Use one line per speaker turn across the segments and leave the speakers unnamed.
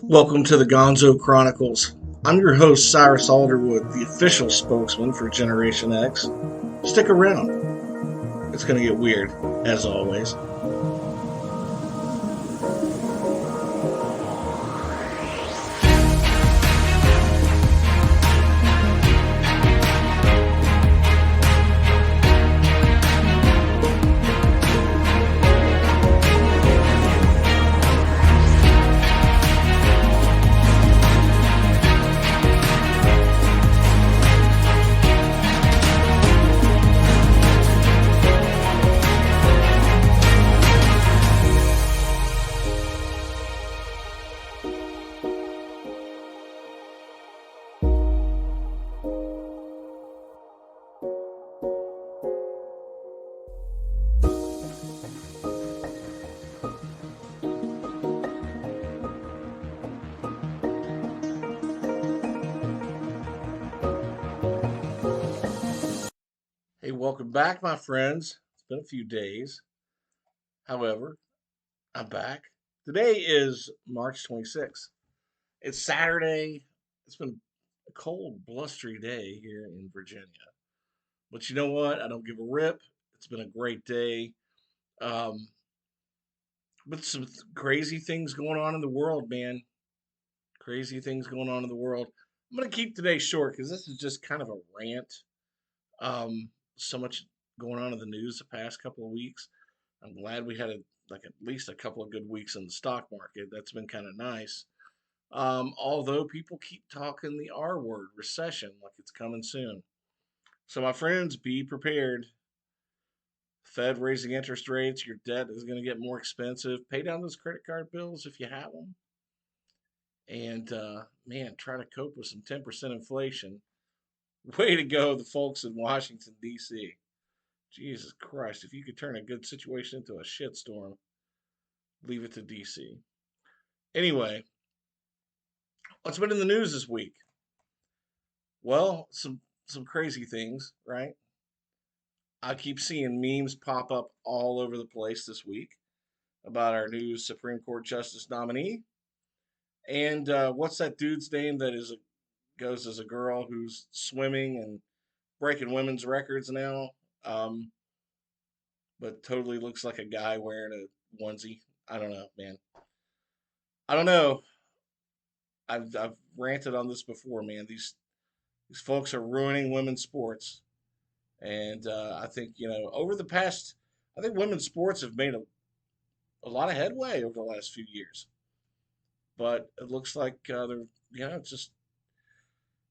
Welcome to the Gonzo Chronicles. I'm your host, Cyrus Alderwood, the official spokesman for Generation X. Stick around. It's going to get weird, as always. Hey, welcome back, my friends. It's been a few days. However, I'm back. Today is March 26th. It's Saturday. It's been a cold, blustery day here in Virginia. But you know what? I don't give a rip. It's been a great day. Um, with some crazy things going on in the world, man. Crazy things going on in the world. I'm going to keep today short because this is just kind of a rant. So much going on in the news the past couple of weeks. I'm glad we had at least a couple of good weeks in the stock market. That's been kind of nice. Although people keep talking the R word, recession, like it's coming soon. So my friends, be prepared. Fed raising interest rates, your debt is going to get more expensive. Pay down those credit card bills if you have them. And man, try to cope with some 10% inflation. Way to go, the folks in Washington, D.C. Jesus Christ, if you could turn a good situation into a shitstorm, leave it to D.C. Anyway, what's been in the news this week? Well, some crazy things, right? I keep seeing memes pop up all over the place this week about our new Supreme Court Justice nominee. And what's that dude's name that goes as a girl who's swimming and breaking women's records now, but totally looks like a guy wearing a onesie. I don't know, man. I don't know. I've ranted on this before, man. These folks are ruining women's sports, and I think over the past, I think women's sports have made a lot of headway over the last few years, but it looks like they're it's just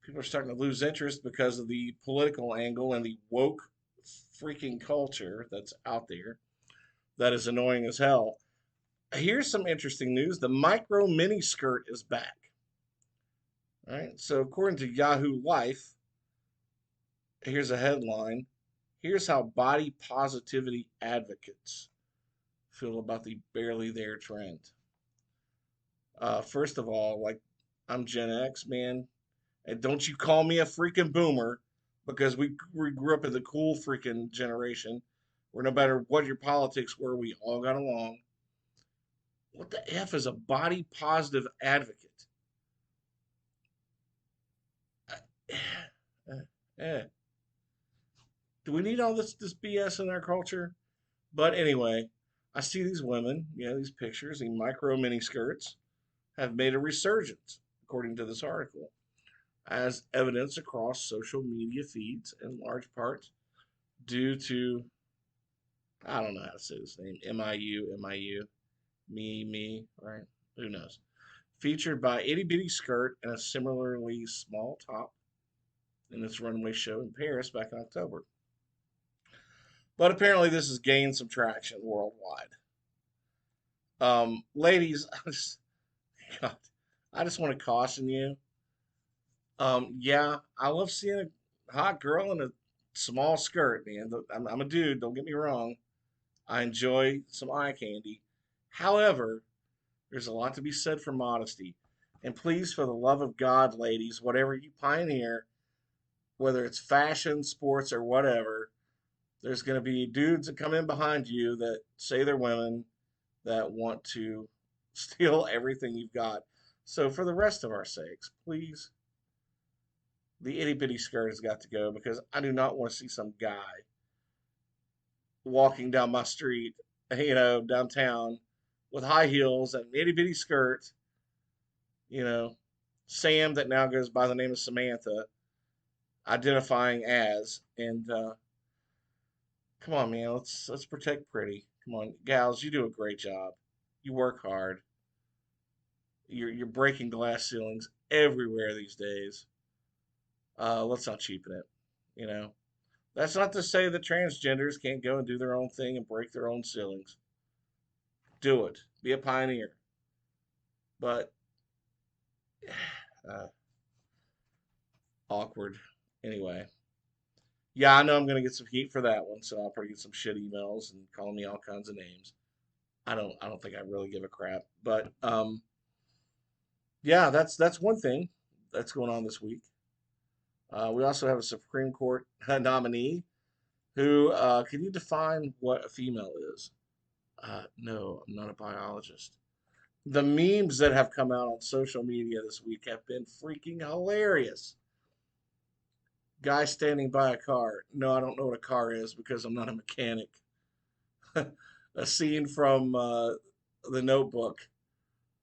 people are starting to lose interest because of the political angle and the woke freaking culture that's out there that is annoying as hell. Here's some interesting news. The micro mini skirt is back. All right. So according to Yahoo Life, here's a headline. Here's how body positivity advocates feel about the barely there trend. First of all, like I'm Gen X, man, and don't you call me a freaking boomer because we grew up in the cool freaking generation where no matter what your politics were, we all got along. What the F is a body positive advocate? Eh. Do we need all this BS in our culture? But anyway, I see these women, these pictures, these micro mini skirts have made a resurgence, according to this article, as evidence across social media feeds in large part due to, I don't know how to say this name, MIU, me, right? Who knows? Featured by itty bitty skirt and a similarly small top in its runway show in Paris back in October. But apparently, this has gained some traction worldwide. Ladies, God, I just want to caution you. Yeah, I love seeing a hot girl in a small skirt, man. I'm a dude, don't get me wrong. I enjoy some eye candy. However, there's a lot to be said for modesty. And please, for the love of God, ladies, whatever you pioneer, whether it's fashion, sports, or whatever, there's going to be dudes that come in behind you that say they're women that want to steal everything you've got. So for the rest of our sakes, please, the itty bitty skirt has got to go because I do not want to see some guy walking down my street, downtown with high heels and an itty bitty skirt, you know, Sam that now goes by the name of Samantha, identifying as, and come on, man, let's protect Pretty. Come on, gals, you do a great job. You work hard. You're breaking glass ceilings everywhere these days. Let's not cheapen it. You know, that's not to say that transgenders can't go and do their own thing and break their own ceilings. Do it. Be a pioneer. But uh, awkward. Anyway, yeah, I know I'm gonna get some heat for that one, so I'll probably get some shit emails and calling me all kinds of names. I don't think I really give a crap. But yeah, that's one thing that's going on this week. We also have a Supreme Court nominee who can you define what a female is? No, I'm not a biologist. The memes that have come out on social media this week have been freaking hilarious. Guy standing by a car. No, I don't know what a car is because I'm not a mechanic. A scene from The Notebook.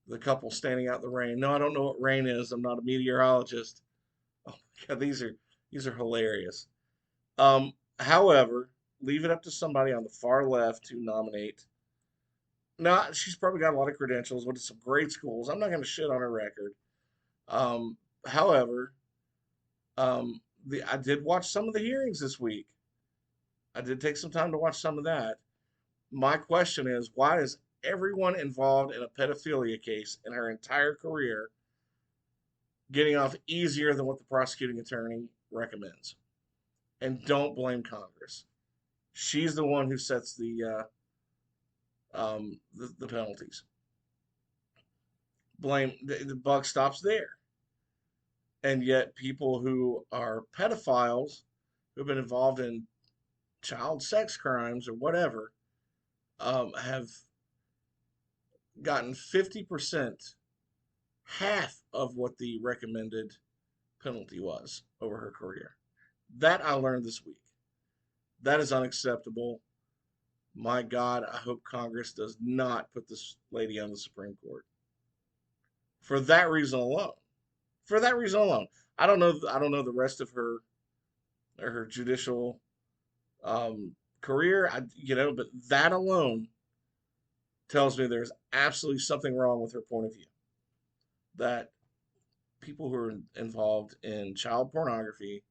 The couple standing out in the rain. No, I don't know what rain is. I'm not a meteorologist. Oh my God, these are hilarious. However, leave it up to somebody on the far left to nominate. No, she's probably got a lot of credentials, went to some great schools. I'm not going to shit on her record. However, I did watch some of the hearings this week. I did take some time to watch some of that. My question is, why is everyone involved in a pedophilia case in her entire career getting off easier than what the prosecuting attorney recommends? And don't blame Congress. She's the one who sets the penalties. Blame the buck stops there. And yet, people who are pedophiles who've been involved in child sex crimes or whatever have gotten 50%, half of what the recommended penalty was over her career. That I learned this week. That is unacceptable. My God, I hope Congress does not put this lady on the Supreme Court for that reason alone. For that reason alone, I don't know. I don't know the rest of her judicial career. But that alone tells me there's absolutely something wrong with her point of view. That people who are involved in child pornography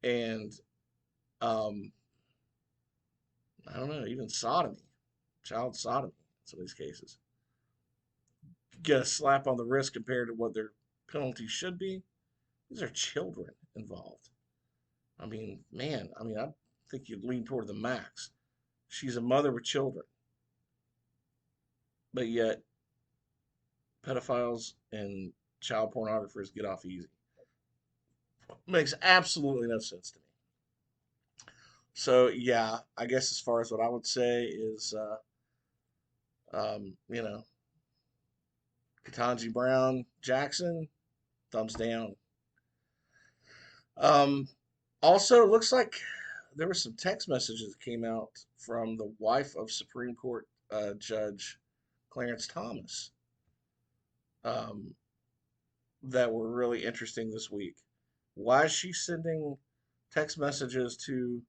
and um, I don't know, even sodomy, child sodomy in some of these cases, get a slap on the wrist compared to what their penalty should be. These are children involved. I mean, man, I think you'd lean toward the max. She's a mother with children, but yet pedophiles and child pornographers get off easy. Makes absolutely no sense to me. So yeah, I guess as far as what I would say is, um, you know, Ketanji Brown Jackson, thumbs down. Um, Also, it looks like there were some text messages that came out from the wife of Supreme Court Judge Clarence Thomas um, that were really interesting this week. Why is she sending text messages to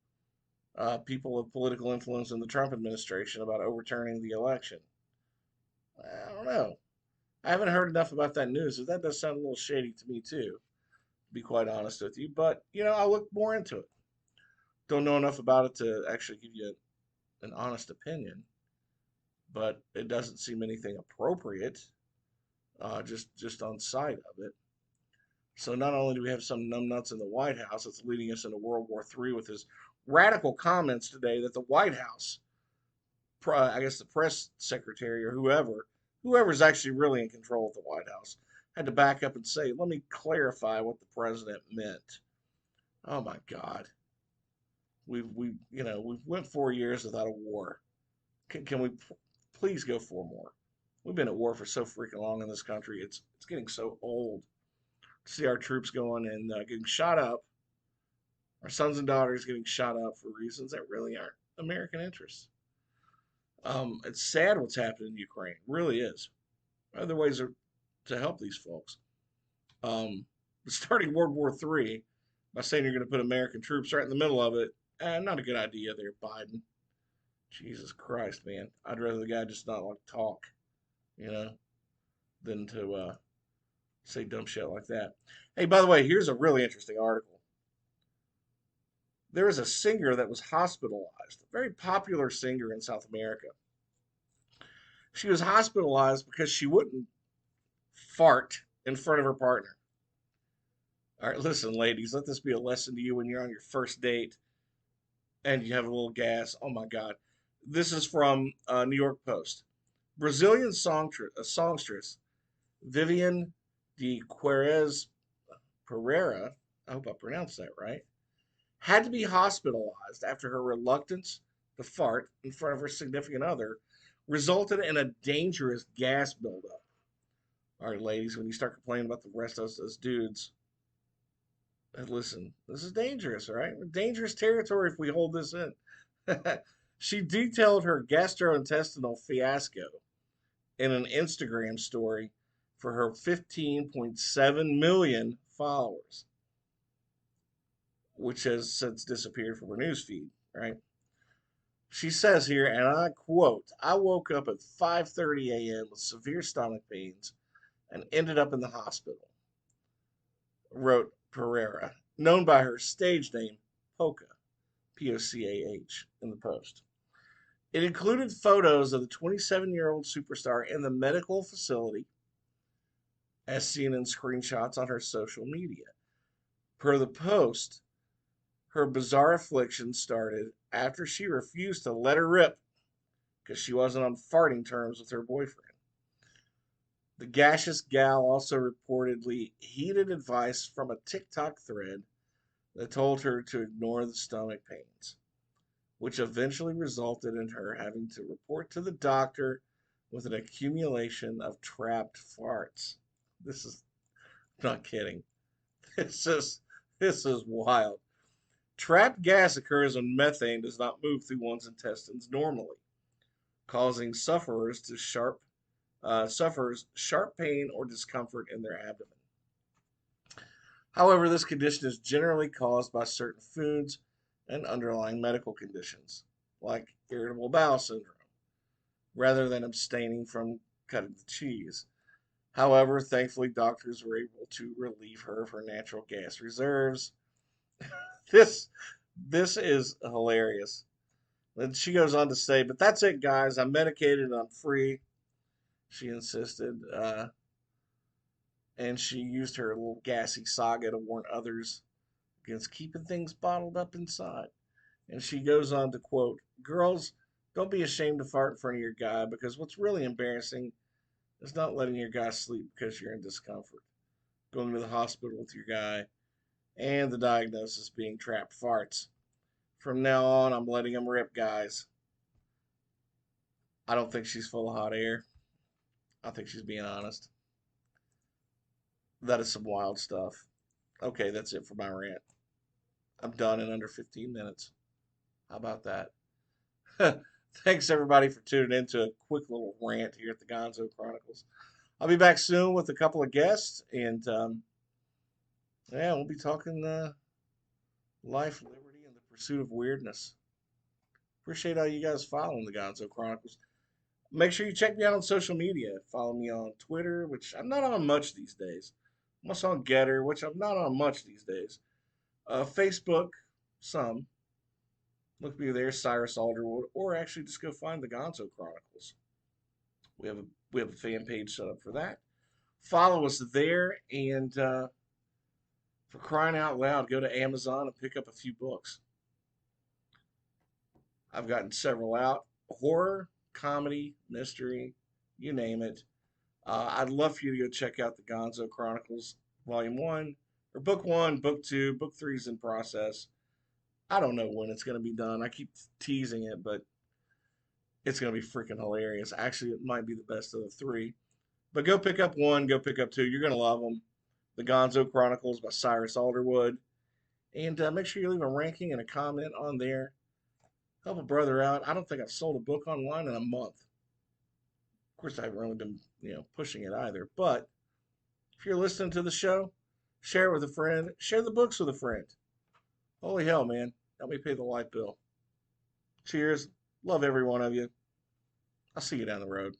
people of political influence in the Trump administration about overturning the election? I don't know. I haven't heard enough about that news. So that does sound a little shady to me too, to be quite honest with you. But I'll look more into it. Don't know enough about it to actually give you an honest opinion, but it doesn't seem anything appropriate. Just on sight of it. So not only do we have some numbnuts in the White House that's leading us into World War III with his radical comments today that the White House, I guess the press secretary or whoever's actually really in control of the White House, had to back up and say, "Let me clarify what the president meant." Oh my God, we went 4 years without a war. Can we please go 4 more? We've been at war for so freaking long in this country. It's getting so old to see our troops going and getting shot up, our sons and daughters getting shot up for reasons that really aren't American interests. It's sad what's happening in Ukraine. It really is. Other ways are to help these folks. Um, Starting World War III by saying you're going to put American troops right in the middle of it, not a good idea there, Biden. Jesus Christ, man. I'd rather the guy just not like talk, you know, than to say dumb shit like that. Hey, by the way, here's a really interesting article. There was a singer that was hospitalized, a very popular singer in South America. She was hospitalized because she wouldn't fart in front of her partner. All right, listen, ladies, let this be a lesson to you when you're on your first date and you have a little gas. Oh my God. This is from New York Post. Brazilian songstress Vivian de Queiroz Pereira, I hope I pronounced that right, had to be hospitalized after her reluctance to fart in front of her significant other resulted in a dangerous gas buildup. All right, ladies, when you start complaining about the rest of us as dudes, listen, this is dangerous, all right? Dangerous territory if we hold this in. She detailed her gastrointestinal fiasco in an Instagram story for her 15.7 million followers, which has since disappeared from her newsfeed, right? She says here, and I quote, I woke up at 5:30 a.m. with severe stomach pains and ended up in the hospital, wrote Pereira, known by her stage name, Poca, P-O-C-A-H, in the Post. It included photos of the 27-year-old superstar in the medical facility, as seen in screenshots on her social media. Per the Post, her bizarre affliction started after she refused to let her rip because she wasn't on farting terms with her boyfriend. The gaseous gal also reportedly heeded advice from a TikTok thread that told her to ignore the stomach pains, which eventually resulted in her having to report to the doctor with an accumulation of trapped farts. This is not kidding. This is this is wild. Trapped gas occurs when methane does not move through one's intestines normally, causing sufferers sharp pain or discomfort in their abdomen. However, this condition is generally caused by certain foods and underlying medical conditions, like irritable bowel syndrome, rather than abstaining from cutting the cheese. However, thankfully, doctors were able to relieve her of her natural gas reserves. This this is hilarious. And she goes on to say, "But that's it, guys. I'm medicated and I'm free." She insisted, and she used her little gassy saga to warn others against keeping things bottled up inside. And she goes on to quote, "Girls, don't be ashamed to fart in front of your guy because what's really embarrassing is not letting your guy sleep because you're in discomfort, going to the hospital with your guy, and the diagnosis being trapped farts. From now on, I'm letting him rip, guys." I don't think she's full of hot air. I think she's being honest. That is some wild stuff. Okay, that's it for my rant. I'm done in under 15 minutes. How about that? Thanks everybody for tuning in to a quick little rant here at the Gonzo Chronicles. I'll be back soon with a couple of guests, and yeah, we'll be talking life, liberty, and the pursuit of weirdness. Appreciate all you guys following the Gonzo Chronicles. Make sure you check me out on social media. Follow me on Twitter, which I'm not on much these days. I'm also on Getter, which I'm not on much these days. Facebook, some. Look me there, Cyrus Alderwood, or actually just go find the Gonzo Chronicles. We have a fan page set up for that. Follow us there, and for crying out loud, go to Amazon and pick up a few books. I've gotten several out: horror, comedy, mystery, you name it. I'd love for you to go check out the Gonzo Chronicles Volume 1, or Book 1, Book 2, Book 3 is in process. I don't know when it's going to be done. I keep teasing it, but It's going to be freaking hilarious. Actually, it might be the best of the three. But go pick up one, go pick up two. You're going to love them. The Gonzo Chronicles by Cyrus Alderwood. And make sure you leave a ranking and a comment on there. Help a brother out. I don't think I've sold a book online in a month. Of course, I haven't really been, pushing it either. But if you're listening to the show, share it with a friend. Share the books with a friend. Holy hell, man. Help me pay the light bill. Cheers. Love every one of you. I'll see you down the road.